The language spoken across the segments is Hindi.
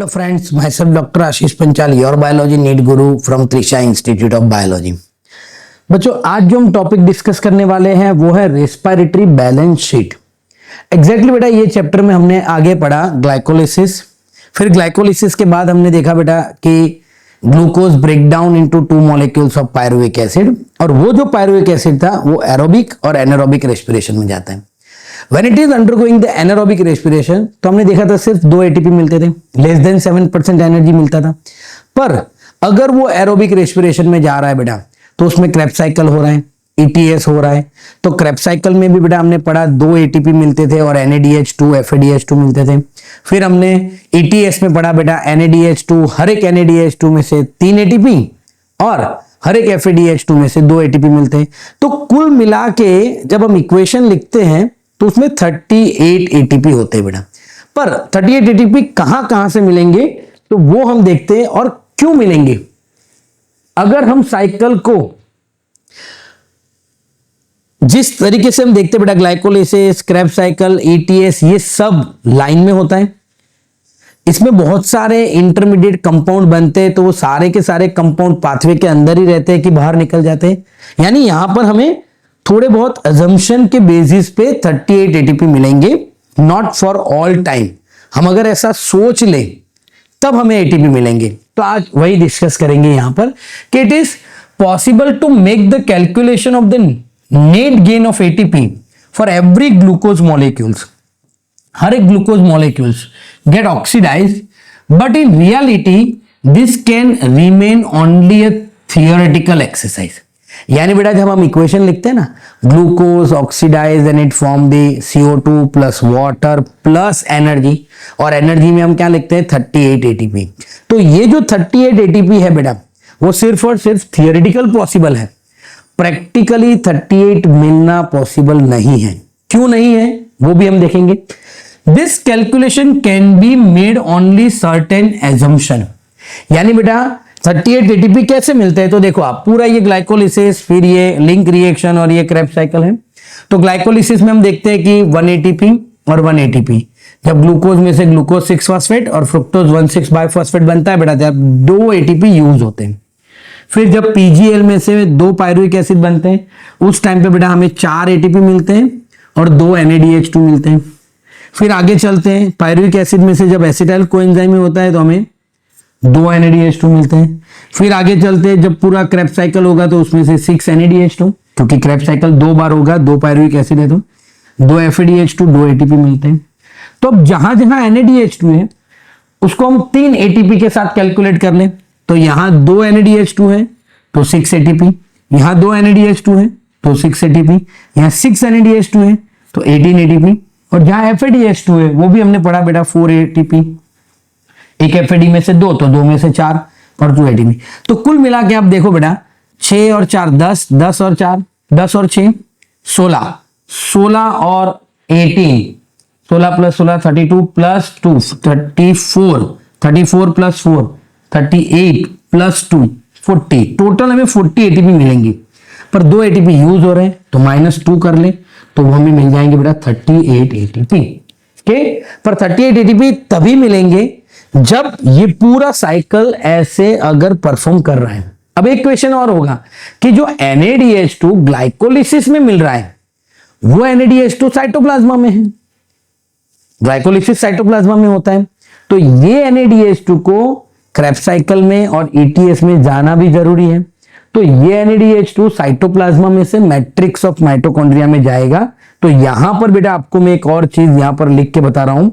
friends, myself Dr. Ashish Panchal, your biology need guru from Trisha Institute of Biology. बच्चों आज जो हम टॉपिक डिस्कस करने वाले हैं वो है रेस्पिरेटरी बैलेंस शीट। एग्जैक्टली बेटा ये चैप्टर में हमने आगे पढ़ा ग्लाइकोलिसिस, फिर ग्लाइकोलिसिस के बाद हमने देखा बेटा कि glucose break down into 2 molecules of pyruvic acid, और वो जो पायरुविक एसिड था वो एरोबिक और एनारोबिक रेस्पिरेशन में जाता है। When it is undergoing the anaerobic respiration, तो हमने देखा था सिर्फ 2 एटीपी मिलते थे, लेस देन 7% एनर्जी मिलता था। पर अगर वो एरोबिक रेस्पिरेशन में जा रहा है बेटा तो उसमें क्रेब्स साइकिल हो रहा है, ईटीएस हो रहा है। तो क्रेब्स साइकिल में भी बेटा हमने पढ़ा 2 एटीपी मिलते थे और NADH2 FADH2 मिलते थे। फिर हमने ईटीएस में पढ़ा बेटा NADH2, हर एक NADH2 में से 3 एटीपी और हर एक FADH2 में से 2 एटीपी मिलते हैं। तो कुल मिला के जब हम इक्वेशन लिखते हैं तो उसमें 38 एटीपी होते हैं बेटा। पर 38 एटीपी कहां से मिलेंगे तो वो हम देखते हैं और क्यों मिलेंगे। अगर हम साइकिल को जिस तरीके से हम देखते हैं बेटा, ग्लाइकोलिसिस, क्रेब्स साइकिल, ईटीएस, ये सब लाइन में होता है। इसमें बहुत सारे इंटरमीडिएट कंपाउंड बनते हैं, तो वो सारे के सारे कंपाउंड पाथवे के अंदर ही रहते हैं कि बाहर निकल जाते हैं। यानी यहां पर हमें थोड़े बहुत अजम्पशन के बेसिस पे 38 एटीपी मिलेंगे, नॉट फॉर ऑल टाइम। हम अगर ऐसा सोच ले तब हमें एटीपी मिलेंगे। तो आज वही डिस्कस करेंगे यहां पर कि it is possible to make the calculation of the net gain of ATP for every glucose molecules. हर एक glucose molecules get oxidise, but in reality this can remain only a theoretical exercise. यानी बेटा जब हम इक्वेशन लिखते हैं ना, glucose oxidise and it form the CO2 plus water plus energy, और एनर्जी में हम क्या लिखते हैं 38 एटीपी। तो ये जो 38 एटीपी है बेटा वो सिर्फ और सिर्फ थियोरेटिकल पॉसिबल है, प्रैक्टिकली 38 मिलना पॉसिबल नहीं है। क्यों नहीं है वो भी हम देखेंगे। This calculation can be made only certain assumption. यानी बेटा 38 एटीपी कैसे मिलते हैं, तो देखो आप पूरा ये ग्लाइकोलिसिस, फिर ये लिंक रिएक्शन और ये क्रेब्स साइकिल है। तो ग्लाइकोलिसिस में हम देखते हैं कि 1 एटीपी और 1 एटीपी, जब ग्लूकोज में से ग्लूकोज 6 फॉस्फेट और फ्रुक्टोज 1,6 बाइफॉस्फेट बनता है बेटा, जब 2 एटीपी यूज होते हैं। फिर जब PGL में से 2 पायरुविक एसिड बनते हैं उस टाइम पे बेटा हमें 4 एटीपी मिलते हैं और 2 NADH2 मिलते हैं। फिर आगे चलते हैं, पायरुविक एसिड में से जब एसिटाइल कोएंजाइम में होता है तो हमें 2 NADH2 मिलते हैं। फिर आगे चलते हैं, जब पूरा क्रेब्स साइकिल होगा तो उसमें से 6 NADH2, क्योंकि क्रेब्स साइकिल 2 बार होगा, 2 पायरुविक एसिड है तो 2 FADH2, 2 एटीपी मिलते हैं। तो अब जहां जहां NADH2 है उसको हम 3 एटीपी के साथ कैलकुलेट कर लें। तो यहां 2 NADH2 है तो 6 एटीपी, यहां 2 NADH2 है तो 6 एटीपी, यहां 6 NADH2 है तो 18 एटीपी, और जहां FADH2 है वो भी हमने पढ़ा बेटा 4 एटीपी। एक FAD में से 2 तो 2 में से 4 और 2 एटीपी। तो कुल मिला के आप देखो बेटा 6 और 4 10, 10 और 4 10 और 6 16, 16 और 18, 16 plus 16 32 plus 2 34, 34 plus 4 38 plus 2 40, total हमें 40 एटीपी मिलेंगी। पर 2 एटीपी यूज हो रहे हैं तो -2 कर ले तो वो हमें मिल जाएंगे बेटा 38 एटीपी के। पर 38 एटीपी तभी मिलेंगे जब ये पूरा साइकिल ऐसे अगर परफॉर्म कर रहा है। अब एक क्वेश्चन और होगा कि जो NADH2 ग्लाइकोलिसिस में मिल रहा है वो NADH2 साइटोप्लाज्मा में है, ग्लाइकोलिसिस साइटोप्लाज्मा में होता है। तो ये NADH2 को क्रेब्स साइकिल में और ETS में जाना भी जरूरी है। तो ये NADH2 साइटोप्लाज्मा में से मैट्रिक्स ऑफ माइटोकॉन्ड्रिया में जाएगा। तो यहां पर बेटा आपको मैं एक और चीज यहां पर लिख के बता रहा हूं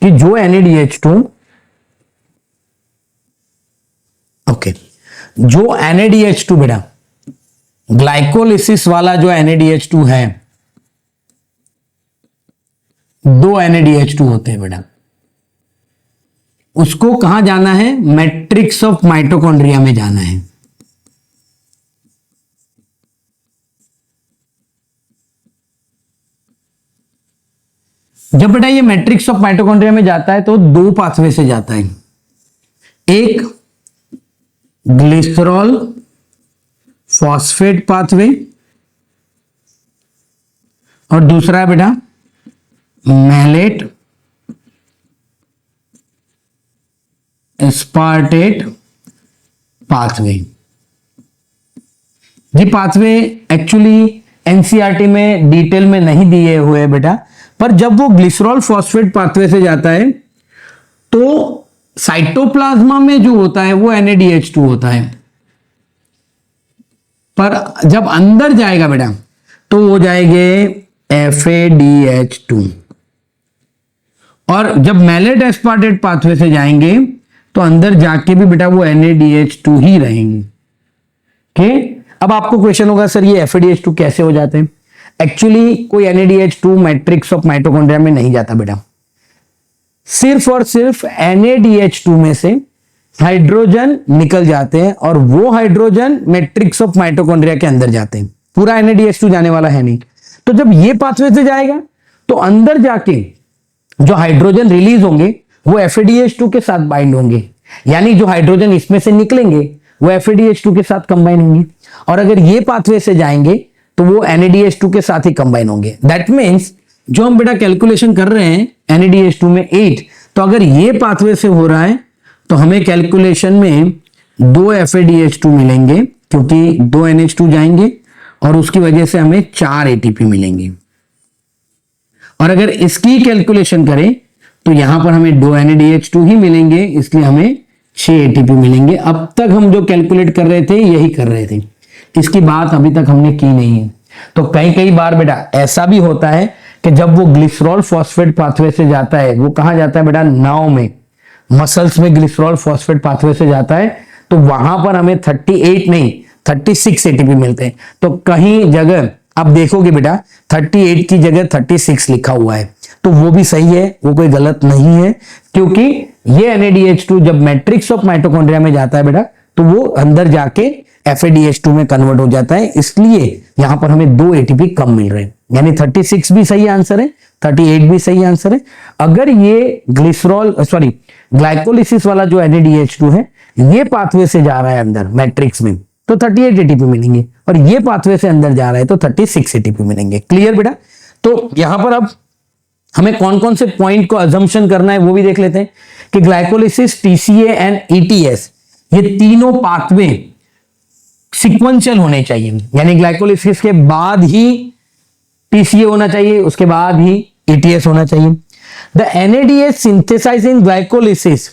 कि जो NADH2 जो NADH2 बेटा ग्लाइकोलिसिस वाला जो NADH2 है, 2 NADH2 होते हैं बेटा, उसको कहां जाना है, मैट्रिक्स ऑफ माइटोकॉन्ड्रिया में जाना है। जब बेटा ये मैट्रिक्स ऑफ माइटोकॉन्ड्रिया में जाता है तो 2 पाथवे से जाता है, एक ग्लिसरॉल फॉस्फेट पाथवे और दूसरा है बेटा मैलेट एस्पार्टेट पाथवे। ये पाथवे एक्चुअली एनसीईआरटी में डिटेल में नहीं दिए हुए हैं बेटा, पर जब वो ग्लिसरॉल फॉस्फेट पाथवे से जाता है तो साइटोप्लाज्मा में जो होता है वो NADH2 होता है, पर जब अंदर जाएगा बेटा तो हो जाएंगे FADH2, और जब मैलेट एस्पार्टेट पाथवे से जाएंगे तो अंदर जाके भी बेटा वो NADH2 ही रहेंगे। ठीक, अब आपको क्वेश्चन होगा सर ये FADH2 कैसे हो जाते हैं? एक्चुअली कोई NADH2 मैट्रिक्स ऑफ माइटोकॉन्ड्रिया में नहीं जाता बेटा, सिर्फ और सिर्फ NADH2 में से हाइड्रोजन निकल जाते हैं और वो हाइड्रोजन मैट्रिक्स ऑफ माइटोकॉन्ड्रिया के अंदर जाते हैं, पूरा NADH2 जाने वाला है नहीं। तो जब ये पाथवे से जाएगा तो अंदर जाके जो हाइड्रोजन रिलीज होंगे वो FADH2 के साथ बाइंड होंगे, यानी जो हाइड्रोजन इसमें से निकलेंगे वो FADH2 के साथ कंबाइन होंगे, और अगर ये पाथवे से जाएंगे तो वो NADH2 के साथ ही कंबाइन होंगे। दैट मीन्स जो हम बेटा कैलकुलेशन कर रहे हैं NADH2 में 8, तो अगर ये पाथवे से हो रहा है तो हमें कैलकुलेशन में 2 FADH2 मिलेंगे, क्योंकि 2 NH2 जाएंगे और उसकी वजह से हमें 4 ATP मिलेंगे। और अगर इसकी कैलकुलेशन करें तो यहां पर हमें 2 NADH2 ही मिलेंगे, इसलिए हमें 6 ATP मिलेंगे। अब तक हम जो कैलकुलेट कर रहे थे यही कर रहे थे, इसकी बात अभी तक हमने की नहीं है। तो कई बार बेटा ऐसा भी होता है कि जब वो ग्लिसरॉल फॉस्फेट पाथवे से जाता है, वो कहां जाता है बेटा, नाव में, मसल्स में ग्लिसरॉल फॉस्फेट पाथवे से जाता है, तो वहां पर हमें 38 नहीं 36 ATP मिलते हैं। तो कहीं जगह आप देखोगे बेटा 38 की जगह 36 लिखा हुआ है, तो वो भी सही है, वो कोई गलत नहीं है, क्योंकि ये NADH2 जब मैट्रिक्स ऑफ माइटोकॉन्ड्रिया में जाता है बेटा तो वो अंदर जाके FADH2 में कन्वर्ट हो जाता है, इसलिए यहां पर हमें 2 ATP कम मिल रहे हैं, यानी 36 भी सही आंसर है, 38 भी सही आंसर है। अगर ये ग्लाइकोलिसिस वाला जो NADH2 है ये पाथवे से जा रहा है अंदर मैट्रिक्स में तो 38 ATP मिलेंगे, और ये पाथवे से अंदर जा रहा है तो 36 ATP मिलेंगे। क्लियर बेटा? तो यहां पर अब हमें कौन कौन से पॉइंट को अजम्पशन करना है वो भी देख लेते हैं कि ग्लाइकोलिसिस, TCA एंड ETS ये तीनों पाथवे सीक्वेंशियल होने चाहिए, यानी ग्लाइकोलिसिस के बाद ही TCA होना चाहिए, उसके बाद ही ETS होना चाहिए। The NADH synthesized in glycolysis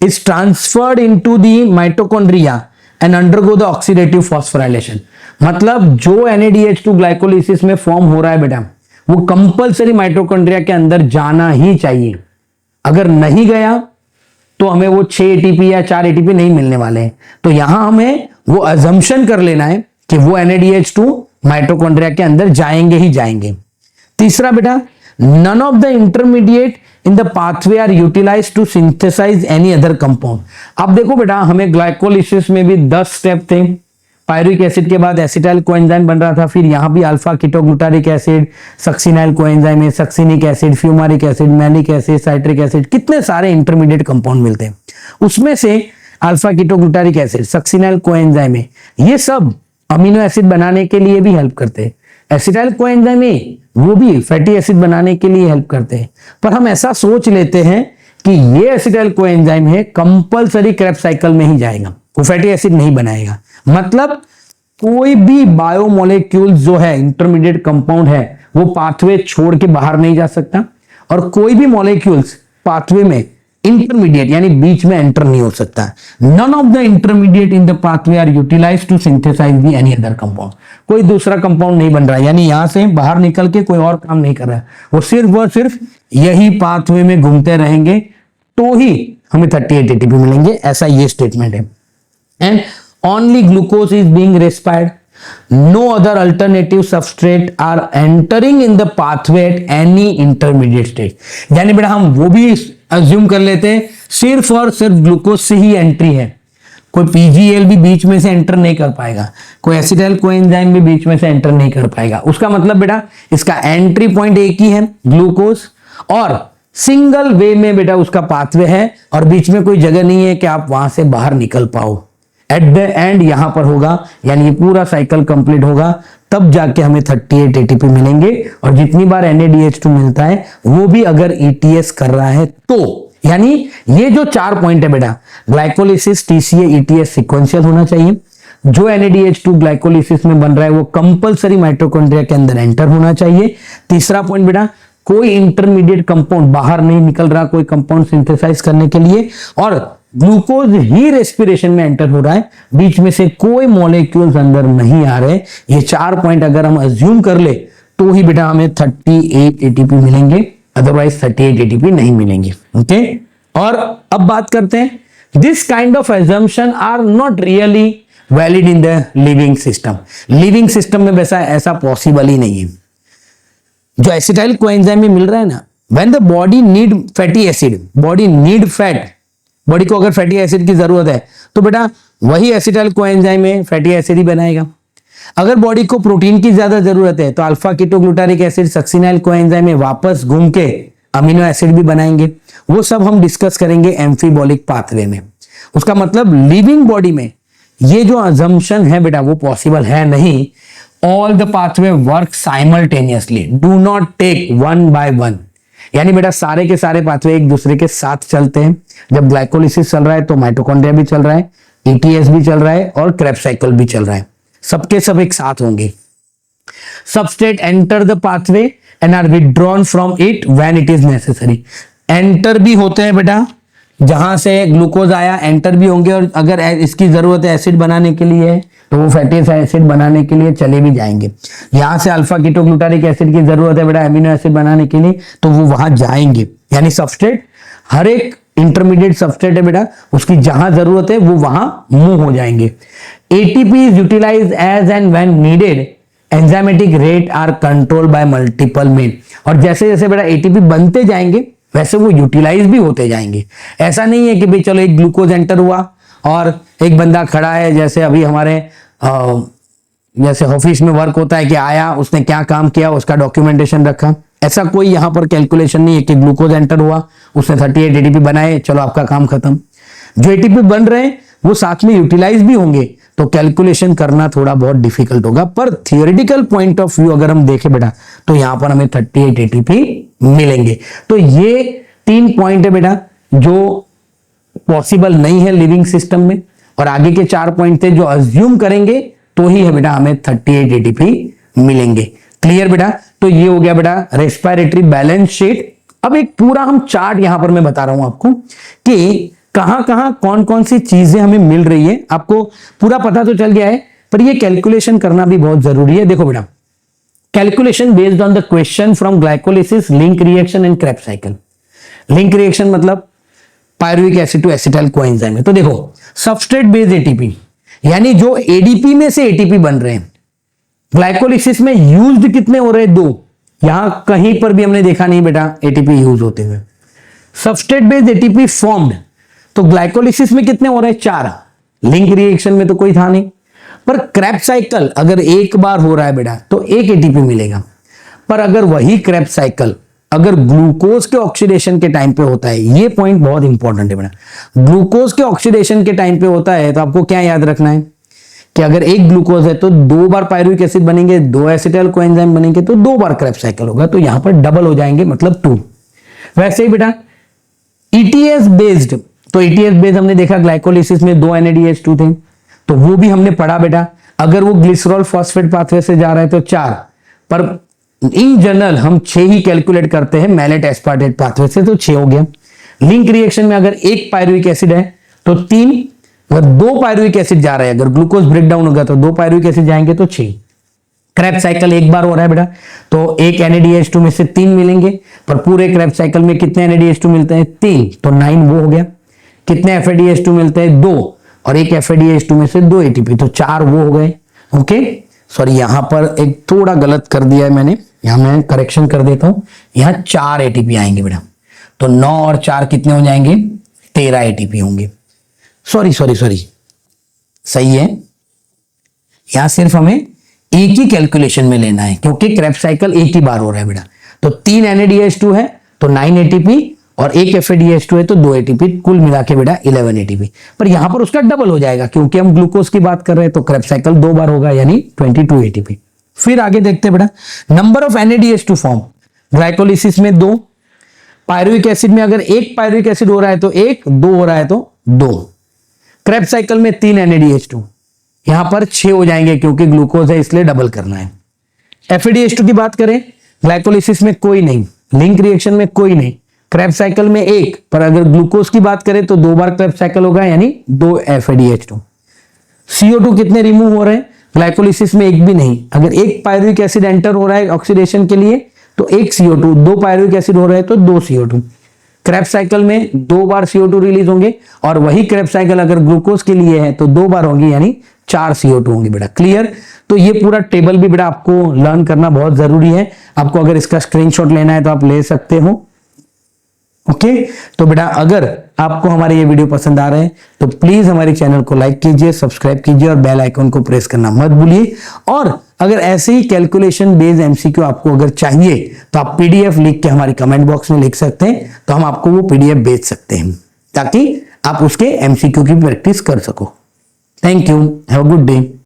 is transferred into the mitochondria and undergo the oxidative phosphorylation। मतलब जो NADH2 ग्लाइकोलिसिस में फॉर्म हो रहा है बेटा वो कंपलसरी माइटोकॉन्ड्रिया के अंदर जाना ही चाहिए, अगर नहीं गया तो हमें वो 6 ATP या 4 ATP नहीं मिलने वाले हैं। तो यहां हमें वो अजम्पशन कर लेना है कि वो NADH2 माइटोकॉन्ड्रिया के अंदर जाएंगे ही जाएंगे। तीसरा बेटा, none of the intermediate in the pathway are utilized to synthesize any other compound। अब देखो बेटा हमें ग्लाइकोलिसिस में भी 10 स्टेप थे, पायरुविक एसिड के बाद एसिटाइल कोएंजाइम बन रहा था, फिर यहां भी alpha ketoglutaric acid, succinyl coenzyme है, succinic acid, fumaric acid, malic acid, citric acid, कितने सारे इंटरमीडिएट कंपाउंड मिलते हैं। उसमें से alpha ketoglutaric acid, succinyl coenzyme है, ये सब अमीनो एसिड बनाने के लिए भी हेल्प करते हैं। एसिटाइल कोएंजाइम है वो भी फैटी एसिड बनाने के लिए हेल्प करते हैं। पर हम ऐसा सोच लेते हैं कि ये एसिटाइल कोएंजाइम है कंपलसरी क्रेब्स साइकिल में ही जाएगा, वो फैटी एसिड नहीं बनाएगा। मतलब कोई भी बायोमोलेक्यूल जो है इंटरमीडिएट कंपाउंड है वो पाथवे छोड़ के बाहर नहीं जा सकता, और कोई भी मॉलिक्यूल्स पाथवे में इंटरमीडिएट यानी बीच में एंटर नहीं हो सकता। None of the intermediate in the pathway are utilized to synthesize the any other compound. कोई दूसरा कंपाउंड नहीं बन रहा है, यानी यहां से बाहर निकल के कोई और काम नहीं कर रहा है, वो सिर्फ यही पाथवे में घूमते रहेंगे तो ही हमें 38 ATP मिलेंगे, ऐसा ये स्टेटमेंट है। And only glucose is being respired, no other alternative substrate are entering in the pathway at any intermediate stage। यानी बेटा हम वो भी अज्यूम कर लेते हैं सिर्फ और सिर्फ ग्लूकोज से ही एंट्री है, कोई PGL भी बीच में से एंटर नहीं कर पाएगा, कोई एसिटाइल कोएंजाइम भी बीच में से एंटर नहीं कर पाएगा। उसका मतलब बेटा इसका एंट्री पॉइंट एक ही है ग्लूकोज, और सिंगल वे में बेटा उसका पाथवे है और बीच में कोई जगह नहीं है कि आप वहां से बाहर निकल पाओ। एट द एंड यहां पर होगा, यानी ये पूरा साइकिल कंप्लीट होगा, तब जाके हमें 38 ATP मिलेंगे। और जितनी बार NADH2 मिलता है वो भी अगर ETS कर रहा है तो यानी ये जो 4 पॉइंट है बेटा, ग्लाइकोलिसिस, टीसीए, ईटीएस सीक्वेंशियल होना चाहिए। जो NADH2 ग्लाइकोलिसिस में बन रहा है वो कंपलसरी माइटोकॉन्ड्रिया के अंदर एंटर होना चाहिए। तीसरा पॉइंट बेटा, कोई इंटरमीडिएट कंपाउंड बाहर नहीं निकल रहा, कोई कंपाउंड सिंथेसाइज करने के लिए, और ग्लूकोज ही रेस्पिरेशन में एंटर हो रहा है, बीच में से कोई मॉलिक्यूल्स अंदर नहीं आ रहे। ये 4 पॉइंट अगर हम अज्यूम कर ले तो ही बेटा हमें 38 ATP मिलेंगे, अदरवाइज 38 ATP नहीं मिलेंगे। ओके, और अब बात करते हैं, this kind of assumption are not really valid in the living system. Living system में वैसा ऐसा पॉसिबल ही नहीं है। जो एसिटाइल कोएंजाइम में मिल रहा है ना, when the body need fatty acid, body need fat, body को अगर फैटी एसिड की जरूरत है तो बेटा वही एसिटाइल कोएंजाइम में फैटी एसिड ही बनाएगा। अगर बॉडी को प्रोटीन की ज्यादा जरूरत है तो alpha ketoglutaric acid succinyl coenzyme में वापस घूम के अमीनो एसिड भी बनाएंगे। वो सब हम डिस्कस करेंगे एम्फीबॉलिक पाथवे में। उसका मतलब लिविंग बॉडी में ये जो अजम्पशन है बेटा वो पॉसिबल है नहीं। All the pathway work simultaneously, do not take one by one. यानी बेटा सारे के सारे पाथवे एक दूसरे के साथ चलते हैं। जब ग्लाइकोलिसिस चल रहा है तो माइटोकॉन्ड्रिया भी चल रहा है, ईटीएस भी चल रहा है और क्रेब्स साइकिल भी चल रहा है, सबके सब एक साथ होंगे। Substrate enter the pathway and are withdrawn from it when it is necessary. Enter भी होते हैं बेटा, जहां से ग्लूकोज आया एंटर भी होंगे, और अगर इसकी जरूरत है एसिड बनाने के लिए तो वो फैटी एसिड बनाने के लिए चले भी जाएंगे। यहां से अल्फा कीटोग्लूटारिक एसिड की जरूरत है बेटा एमिनो एसिड बनाने के लिए तो वो वहां जाएंगे। यानी सबस्ट्रेट, हर एक इंटरमीडिएट सबस्ट्रेट है बेटा, उसकी जहां जरूरत है वो वहां मूव हो जाएंगे। ATP is utilized as and when needed, enzymatic rate are control by multiple main. और जैसे जैसे बेटा एटीपी बनते जाएंगे वैसे वो यूटिलाइज भी होते जाएंगे। ऐसा नहीं है कि भाई चलो एक ग्लूकोज एंटर हुआ और एक बंदा खड़ा है, जैसे अभी हमारे जैसे ऑफिस में वर्क होता है कि आया, उसने क्या काम किया उसका डॉक्यूमेंटेशन रखा। ऐसा कोई यहां पर कैलकुलेशन नहीं है कि ग्लूकोज एंटर हुआ, उसने 38 ATP बनाए, चलो आपका काम खत्म। जो ATP बन रहे हैं वो साथ में यूटिलाइज भी होंगे, तो कैलकुलेशन करना थोड़ा बहुत डिफिकल्ट होगा। पर थियोरेटिकल पॉइंट ऑफ व्यू अगर हम देखें बेटा तो यहां पर हमें 38 ATP मिलेंगे। तो ये 3 पॉइंट है बेटा जो पॉसिबल नहीं है लिविंग सिस्टम में, और आगे के 4 पॉइंट थे जो अज्यूम करेंगे तो ही है बेटा हमें 38 ATP मिलेंगे। क्लियर बेटा? तो ये हो गया बेटा रेस्पिरेटरी बैलेंस शीट। अब एक पूरा हम चार्ट यहां पर मैं बता रहा हूं आपको कि कहां कहां कौन कौन सी चीजें हमें मिल रही है। आपको पूरा पता तो चल गया है, पर ये कैलकुलेशन करना भी बहुत जरूरी है। देखो बेटा, calculation based on the question from glycolysis, link reaction and Krebs cycle. Link reaction मतलब pyruvic acid to acetyl coenzyme है। तो देखो सबस्ट्रेट बेस्ड एटीपी, यानी जो एडीपी में से एटीपी बन रहे हैं, ग्लाइकोलिसिस में यूज्ड कितने हो रहे हैं? 2। यहां कहीं पर भी हमने देखा नहीं बेटा एटीपी यूज होते हुए। सबस्ट्रेट बेस्ड एटीपी फॉर्म्ड, तो ग्लाइकोलिसिस में कितने हो रहे हैं? 4। लिंक रिएक्शन में तो कोई था नहीं। पर क्रेब्स साइकिल अगर एक बार हो रहा है बेटा तो 1 एटीपी मिलेगा। पर अगर वही क्रेब्स साइकिल अगर ग्लूकोज के ऑक्सीडेशन के टाइम पे होता है, ये पॉइंट बहुत इंपॉर्टेंट है बेटा, ग्लूकोज के ऑक्सीडेशन के टाइम पे होता है तो आपको क्या याद रखना है कि अगर एक ग्लूकोज है तो 2 बार पायरुविक एसिड बनेंगे, 2 एसिटाइल कोएंजाइम बनेंगे, तो 2 बार क्रेब्स साइकिल होगा, तो यहां पर डबल हो जाएंगे, मतलब 2। वैसे ही बेटा ईटीएस बेस्ड, तो ईटीएस बेस्ड हमने देखा ग्लाइकोलिसिस में 2 NADH2 थे, तो वो भी हमने पढ़ा बेटा। अगर वो ग्लिसरॉल फॉस्फेट पाथवे से जा रहा है तो 4, पर इन जनरल हम 6 ही कैलकुलेट करते हैं मैलेट एस्पार्टेट पाथवे से, तो 6 हो गया। लिंक रिएक्शन में अगर 1 पायरुविक एसिड है तो 3, अगर 2 पायरुविक एसिड जा रहा है, अगर ग्लूकोज ब्रेकडाउन होगा तो 2 पायरुविक एसिड जाएंगे तो 6। क्रेब्स साइकिल एक बार हो रहा है बेटा, तो 1 NADH2 में से 3 मिलेंगे, पर पूरे क्रेब्स साइकिल में कितने NADH2 मिलते हैं? 3, तो 9 वो हो गया। कितने FADH2 मिलते हैं? 2, और 1 FADH2 में से 2 ATP, तो 4 वो हो गए। ओके, सॉरी यहां पर एक थोड़ा गलत कर दिया है मैंने, यहां मैं करेक्शन कर देता हूं, यहां 4 ATP आएंगे बेटा, तो 9 और 4 कितने हो जाएंगे? 13 ATP होंगे। सॉरी सही है, यहां सिर्फ हमें एक ही कैलकुलेशन में लेना है क्योंकि क्रेब्स साइकिल एक ही बार हो रहा है बेटा। तो 3 NADH2 है तो 9 ATP, और 1 FADH2 है तो 2 ATP, कुल मिला के बेटा 11 ATP। पर यहां पर उसका डबल हो जाएगा क्योंकि हम ग्लूकोज की बात कर रहे हैं, तो क्रेब्स साइकिल 2 बार होगा, यानी 22 ATP। फिर आगे देखते हैं बेटा number of NADH2 form. Glycolysis में 2, पायरुविक एसिड में अगर एक पायरुविक एसिड हो रहा है तो एक, दो हो रहा है तो दो। क्रेब्स साइकिल में 3 NADH2, यहां पर 6 हो जाएंगे क्योंकि ग्लूकोज है इसलिए डबल करना है। FADH2 की बात करें, ग्लाइकोलिसिस में कोई नहीं, लिंक रिएक्शन में कोई नहीं, क्रेब्स साइकिल में एक, पर अगर ग्लूकोज की बात करें तो 2 बार क्रेब्स साइकिल होगा यानी 2 FADH2। CO2 कितने रिमूव हो रहे हैं, ग्लाइकोलिसिस में एक भी नहीं। अगर एक पायरुविक एसिड एंटर हो रहा है ऑक्सीडेशन के लिए तो एक CO2, 2 पायरुविक एसिड हो रहा है तो 2 CO2। क्रेब्स साइकिल में 2 बार CO2 रिलीज होंगे और वही क्रेब्स साइकिल अगर ग्लूकोज के लिए है तो 2 बार होंगी यानी 4 CO2 होंगे बेटा। क्लियर? तो ये पूरा टेबल भी बेटा आपको लर्न करना बहुत जरूरी है। आपको अगर इसका स्क्रीनशॉट लेना है तो आप ले सकते हो। ओके, तो बेटा अगर आपको हमारे ये वीडियो पसंद आ रहे हैं तो प्लीज हमारे चैनल को लाइक कीजिए, सब्सक्राइब कीजिए और बेल आइकन को प्रेस करना मत भूलिए। और अगर ऐसे ही कैलकुलेशन बेस्ड MCQ आपको अगर चाहिए तो आप PDF लिख के हमारी कमेंट बॉक्स में लिख सकते हैं, तो हम आपको वो PDF भेज सकते हैं ताकि आप उसके MCQ की प्रैक्टिस कर सको। Thank you, have a good day.